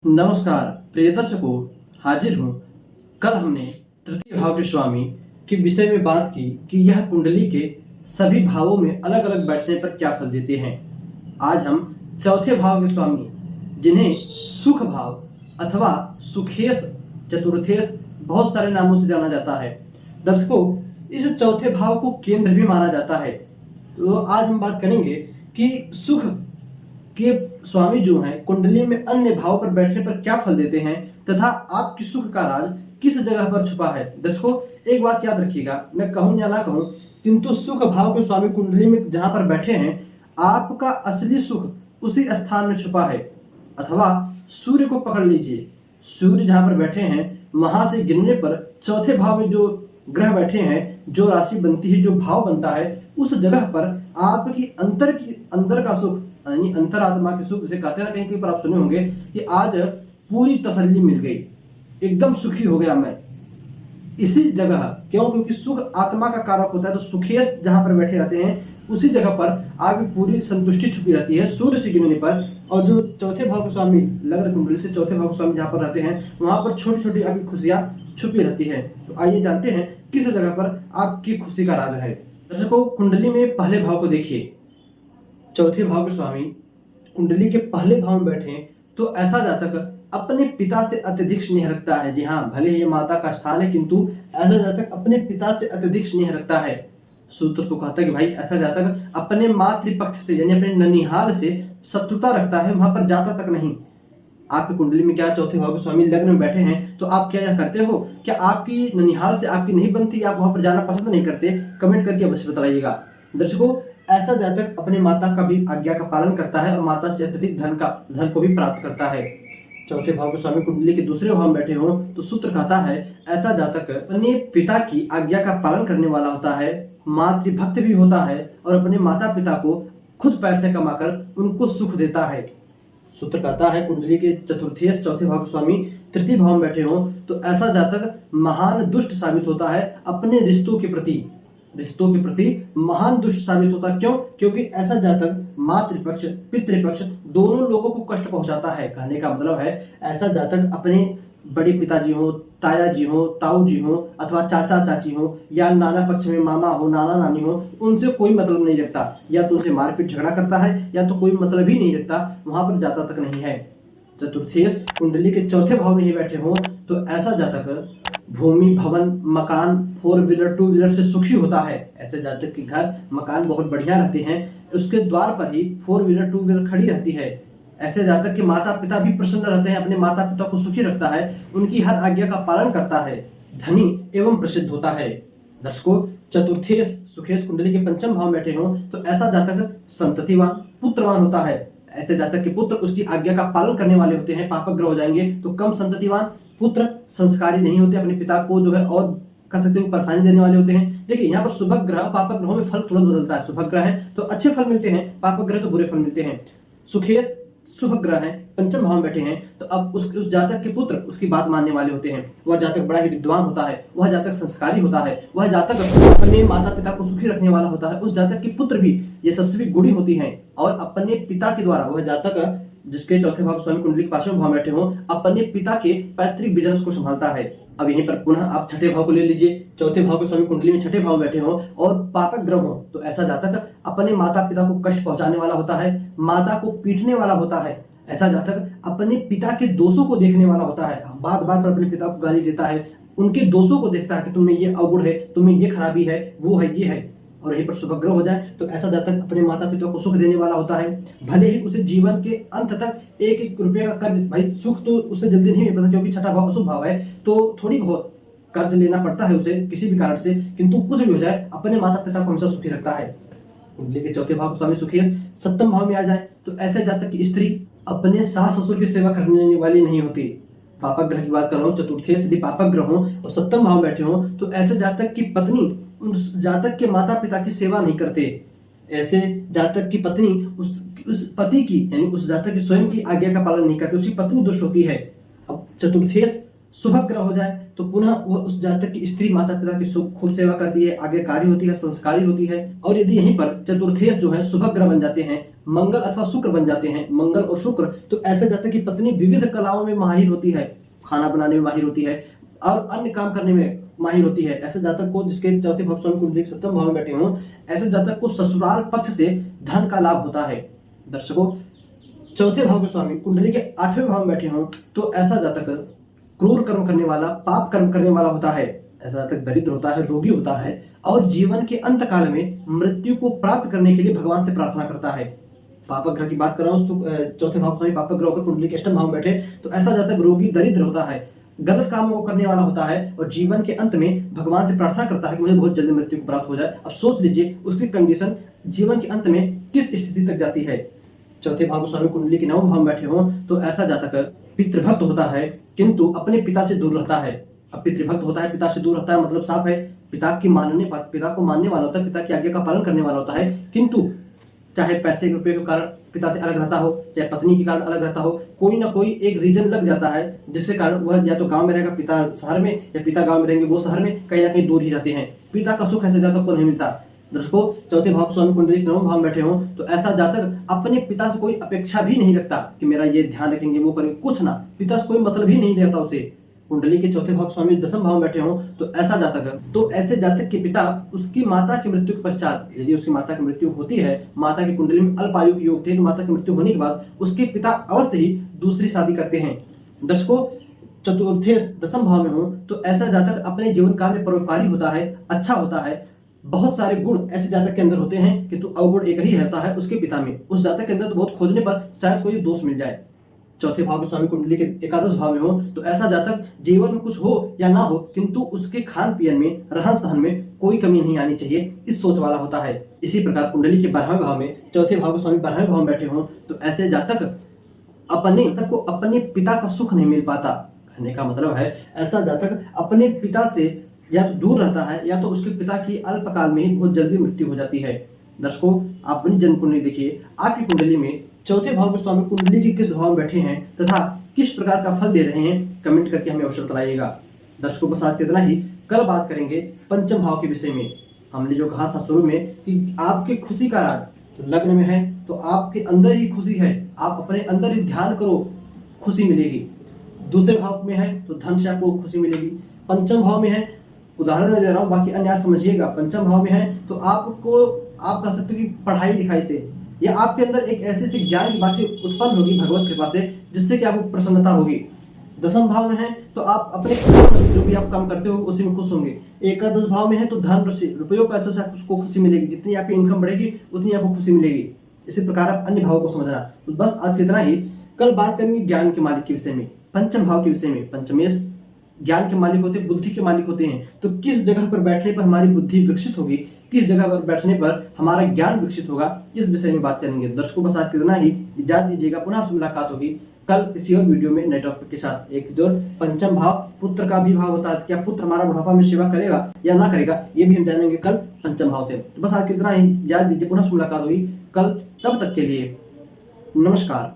नमस्कार प्रिय दर्शकों, हाजिर हूँ। कल हमने तृतीय भाव के स्वामी के विषय में बात की कि यह कुंडली के सभी भावों में अलग अलग बैठने पर क्या फल देते हैं। आज हम चौथे भाव के स्वामी, जिन्हें सुख भाव अथवा सुखेश, चतुर्थेश, बहुत सारे नामों से जाना जाता है। दर्शकों, इस चौथे भाव को केंद्र भी माना जाता है। तो आज हम बात करेंगे कि सुख के स्वामी जो हैं कुंडली में अन्य भाव पर बैठने पर क्या फल देते हैं तथा आपकी सुख का राज किस जगह पर छुपा है। दर्शकों, एक बात याद रखिएगा, मैं कहूं या ना कहूं, किंतु सुख भाव के स्वामी कुंडली में जहां पर बैठे हैं, आपका असली सुख उसी स्थान में छुपा है। अथवा सूर्य को पकड़ लीजिए, सूर्य जहां पर बैठे हैं वहां से गिनने पर चौथे भाव में जो ग्रह बैठे हैं, जो राशि बनती है, जो भाव बनता है, उस जगह पर आपकी अंदर का सुख, यानी अंतरात्मा के सुख, जिसे कहते हैं ना, कहीं पर आप सुने होंगे कि आज पूरी तसल्ली मिल गई, एकदम सुखी हो गया मैं। इसी जगह, क्यों? क्योंकि सुख आत्मा का कारक होता है, तो सुखेश जहां पर बैठे रहते हैं उसी जगह पर आगे पूरी संतुष्टि छुपी रहती है सूर्य से गिनने पर। और जो चौथे भाव के स्वामी, लग्न कुंडली से चौथे भाव के स्वामी जहां पर रहते हैं, वहां पर छोटी छोटी आपकी खुशियां छुपी रहती है। तो आइए जानते हैं किस जगह पर आपकी खुशी का राज है। दर्शकों, कुंडली में पहले भाव को देखिए। चौथे भाव के स्वामी कुंडली के पहले भाव में बैठे तो ऐसा जातक अपने पिता से अत्यधिक स्नेह रखता है। जी हाँ, भले ही ये माता का स्थान है, किंतु ऐसा जातक अपने पिता से अत्यधिक स्नेह रखता है। सूत्र तो कहता है कि भाई ऐसा जातक अपने मातृपक्ष से, यानी अपने ननिहाल से शत्रुता रखता है, वहां पर जाता तक नहीं। आपकी कुंडली में क्या चौथे भाव के स्वामी लग्न में बैठे हैं, तो आप क्या करते हो? क्या आपकी ननिहाल से आपकी नहीं बनती, आप वहां पर जाना पसंद नहीं करते? कमेंट करके अवश्य बताइएगा। दर्शकों, ऐसा जातक अपने माता का भी आज्ञा का पालन करता है और माता से अत्यधिक धन को भी प्राप्त करता है। चौथे भाव के स्वामी कुंडली के दूसरे भाव में बैठे हो तो सूत्र कहता है ऐसा जातक अपने पिता की आज्ञा का पालन करने वाला होता है, मातृभक्त भी होता है और अपने माता पिता को खुद पैसे कमाकर उनको सुख देता है। सूत्र कहता है कुंडली के चतुर्थेश चौथे भाव के स्वामी तृतीय भाव में बैठे हो तो ऐसा जातक महान दुष्ट साबित होता है, अपने रिश्तों के प्रति महान दुष्ट साबित होता। क्यों? क्योंकि ऐसा जातक मातृपक्ष पितृपक्ष दोनों लोगों को कष्ट पहुंचाता है। कहने का मतलब है ऐसा जातक अपने बड़े पिताजी हो, ताया जी हो, ताऊ जी हो, अथवा चाचा चाची हो, या नाना पक्ष में मामा हो, नाना नानी हो, उनसे कोई मतलब नहीं रखता। या तो उनसे मारपीट झगड़ा करता है या तो कोई मतलब ही नहीं रखता, वहां पर जाता तक नहीं है। चतुर्थेश कुंडली के चौथे भाव में ही बैठे हो तो ऐसा जातक भूमि, भवन, मकान, 4 व्हीलर 2 व्हीलर से सुखी होता है। ऐसे जातक के घर मकान बहुत बढ़िया रहते हैं, उसके द्वार पर ही 4 व्हीलर 2 व्हीलर खड़ी रहती है। ऐसे जातक के माता पिता भी प्रसन्न रहते हैं, अपने माता पिता को सुखी रखता है, उनकी हर आज्ञा का पालन करता है, धनी एवं प्रसिद्ध होता है। दर्शकों, चतुर्थेश सुखेश कुंडली के पंचम भाव में बैठे हो तो ऐसा जातक संततिवान, पुत्रवान होता है। ऐसे जातक के पुत्र उसकी आज्ञा का पालन करने वाले होते हैं। पापक ग्रह हो जाएंगे तो कम संततिवान, पुत्र संस्कारी नहीं होते, अपने पिता को जो है और कह सकते हो परेशानी देने वाले होते हैं। देखिए, यहाँ पर शुभ ग्रह पापक ग्रहों में फल तुरंत बदलता है। शुभ ग्रह है तो अच्छे फल मिलते हैं, पापक ग्रह तो बुरे फल मिलते हैं। सुखेश शुभ ग्रह है, पंचम भाव में बैठे हैं तो अब उस जातक के पुत्र उसकी बात मानने वाले होते हैं। वह जातक बड़ा ही विद्वान होता है, वह जातक संस्कारी होता है, वह जातक अपने माता पिता को सुखी रखने वाला होता है। उस जातक की पुत्र भी यशस्वी गुणी होती हैं और अपने पिता के द्वारा, वह जातक जिसके चौथे भाव स्वामी कुंडली के पांचवें भाव में बैठे हो, अपने पिता के पैतृक बिजनेस को संभालता है। अब यहीं पर पुनः आप छठे भाव को ले लीजिए। चौथे भाव के स्वामी कुंडली में छठे भाव में बैठे हो और पापक ग्रह हो तो ऐसा जातक अपने माता पिता को कष्ट पहुंचाने वाला होता है, माता को पीटने वाला होता है। ऐसा जातक अपने पिता के दोषों को देखने वाला होता है, बार बार पर अपने पिता को गाली देता है, उनके दोषों को देखता है कि तुम्हें ये अवगुण है, तुम्हें ये खराबी है, वो है, ये है। और यहीं पर शुभग्रह हो जाए तो ऐसा जातक अपने माता पिता को सुख देने वाला होता है। भले ही उसे जीवन के अंत तक 1-1 रुपये का कर्ज, भाई सुख तो उससे जल्दी नहीं मिल पाता क्योंकि छठा भाव अशुभ भाव है, तो थोड़ी बहुत कर्ज लेना पड़ता है उसे किसी भी कारण से, किंतु कुछ भी हो जाए अपने माता पिता को हमेशा सुखी रखता है। कुंडली के चौथे भाव स्वामी सुखेश सप्तम भाव में आ जाए तो ऐसे जातक की स्त्री अपने सास ससुर की सेवा करने वाली नहीं होती। पापक ग्रह की बात कर रहा हूँ, चतुर्थेश यदि पापक ग्रह हो और सप्तम भाव में बैठे हो तो ऐसे जातक की पत्नी उस जातक के माता पिता की सेवा नहीं करते। ऐसे जातक की पत्नी उस पति की, यानी उस जातक की स्वयं की आज्ञा का पालन नहीं करती, उसकी पत्नी दुष्ट होती है। अब चतुर्थेश शुभ ग्रह हो जाए तो पुनः वह उस जातक की स्त्री माता पिता की खूब सेवा करती है, आज्ञाकारी होती है, संस्कारी होती है। और यदि यहीं पर चतुर्थेश जो है शुभ ग्रह बन जाते हैं, मंगल अथवा शुक्र बन जाते हैं, मंगल और शुक्र, तो ऐसे जातक की पत्नी विविध कलाओं में माहिर होती है, खाना बनाने में माहिर होती है और अन्य काम करने में माहिर होती है। ऐसे जातक को, जिसके चौथे भाव स्वामी कुंडली के सप्तम भाव में बैठे हों, ऐसे जातक को ससुराल पक्ष से धन का लाभ होता है। दर्शकों, चौथे भाव के स्वामी कुंडली के 8वें भाव में बैठे हों तो ऐसा जातक क्रूर कर्म करने वाला, पाप कर्म करने वाला होता है। ऐसा जातक दरिद्र होता है, रोगी होता है और जीवन के अंत काल में मृत्यु को प्राप्त करने के लिए भगवान से प्रार्थना करता है। पापक ग्रह की बात कर रहा हूँ, चौथे भाव में पापक ग्रह होकर कुंडली के अष्टम भाव में बैठे तो ऐसा जातक रोगी, दरिद्र होता है, गलत कामों को करने वाला होता है और जीवन के अंत में भगवान से प्रार्थना करता है कि मुझे बहुत जल्दी मृत्यु को प्राप्त हो जाए। अब सोच लीजिए उसकी कंडीशन जीवन के अंत में किस स्थिति तक जाती है। चौथे भाव स्वामी कुंडली के 9वें भाव में बैठे हों तो ऐसा जातक पितृभक्त होता है किंतु अपने पिता से दूर रहता है। अब पितृभक्त होता है, पिता से दूर रहता है, मतलब साफ है पिता को मानने वाला होता है, पिता की आज्ञा का पालन करने वाला होता है, किंतु चाहे पैसे रुपए के कारण पिता से अलग रहता हो, चाहे पत्नी के कारण अलग रहता हो, कोई ना कोई एक रीजन लग जाता है जिसके कारण वह या तो गांव में रहेगा, पिता शहर में, या पिता गांव में रहेंगे, वो शहर में, कहीं ना कहीं दूर ही रहते हैं। पिता का सुख ऐसे जातक को नहीं मिलता। दर्शकों, चौथे भाव स्वामी कुंडली के 9वें भाव में बैठे हों तो ऐसा जातक अपने पिता से कोई अपेक्षा भी नहीं रखता कि मेरा ये ध्यान रखेंगे, वो करेंगे, कुछ ना, पिता से कोई मतलब ही नहीं रहता उसे। कुंडली के चौथे भाव स्वामी 10वें भाव में बैठे हों तो ऐसे जातक के पिता उसकी माता की मृत्यु के पश्चात, यदि उसकी माता की मृत्यु होती है, माता की कुंडली में अल्पायु के योग थे, तो माता की मृत्यु होने के बाद उसके पिता अवश्य ही दूसरी शादी करते हैं। दर्शकों, चतुर्थे 10वें भाव में हो तो ऐसा जातक अपने जीवन काल में परोपकारी होता है, अच्छा होता है, बहुत सारे गुण ऐसे जातक के अंदर होते हैं किंतु अवगुण एक ही रहता है उसके पिता में। उस जातक के अंदर तो बहुत खोजने पर शायद कोई दोष मिल जाए। चौथे भाव में स्वामी कुंडली के 11वें भाव में हो तो ऐसा जातक जीवन में कुछ हो या ना हो किंतु उसके खान पीन में, रहन सहन में कोई कमी नहीं आनी चाहिए, इस सोच वाला होता है। इसी प्रकार कुंडली के 12वें भाव में, चौथे भाव के स्वामी 12वें भाव में बैठे हों तो ऐसे जातक को अपने पिता का सुख नहीं मिल पाता। कहने का मतलब है ऐसा जातक अपने पिता से या तो दूर रहता है या तो उसके पिता की अल्पकाल में ही बहुत जल्दी मृत्यु हो जाती है। दर्शकों, आप अपनी जन्म कुंडली देखिए, आपकी कुंडली में चौथे भाव में स्वामी कुंडली के किस भाव में बैठे हैं तथा किस प्रकार का फल दे रहे हैं, कमेंट करके हमें अवश्य बताइएगा। दर्शकों, बस आज इतना ही। कल बात करेंगे पंचम भाव के विषय में। हमने जो कहा था शुरू में कि आपकी खुशी का राज, तो लग्न में है तो आपके अंदर ही खुशी है, आप अपने अंदर ही ध्यान करो, खुशी मिलेगी। दूसरे भाव में है तो धन से आपको खुशी मिलेगी। पंचम भाव में है, उदाहरण मैं दे रहा हूँ, बाकी अन्य आप समझिएगा। पंचम भाव में है तो आप कह सकते हो कि पढ़ाई लिखाई से या आपके अंदर एक ऐसे ज्ञान की बातें उत्पन्न होगी भगवत कृपा से, जिससे कि आपको प्रसन्नता होगी। 10वें भाव में है तो आप अपने जो भी आप काम करते हो उसी में खुश होंगे। एकादश भाव में है तो धन रुपयों पैसों से आपको खुशी मिलेगी, जितनी आपकी इनकम बढ़ेगी उतनी आपको खुशी मिलेगी। इसी प्रकार आप अन्य भावों को समझना। तो बस आज इतना ही। कल बात करेंगे ज्ञान के मालिक के विषय में, पंचम भाव के विषय में। पंचमेश ज्ञान के मालिक होते हैं, बुद्धि के मालिक होते हैं, तो किस जगह पर बैठने पर हमारी बुद्धि विकसित होगी, किस जगह पर बैठने पर हमारा ज्ञान विकसित होगा, इस विषय में बात करेंगे। दर्शकों, बस आज इतना ही। इजाजत दीजिएगा, पुनः आपसे मुलाकात होगी कल किसी और वीडियो में नए टॉपिक के साथ। एक जो पंचम भाव पुत्र का भी भाव होता है, क्या पुत्र हमारा बुढ़ापा में सेवा करेगा या ना करेगा, ये भी हम जानेंगे कल पंचम भाव से। तो बस आज इतना ही। इजाजत दीजिए, पुनः मुलाकात होगी कल। तब तक के लिए नमस्कार।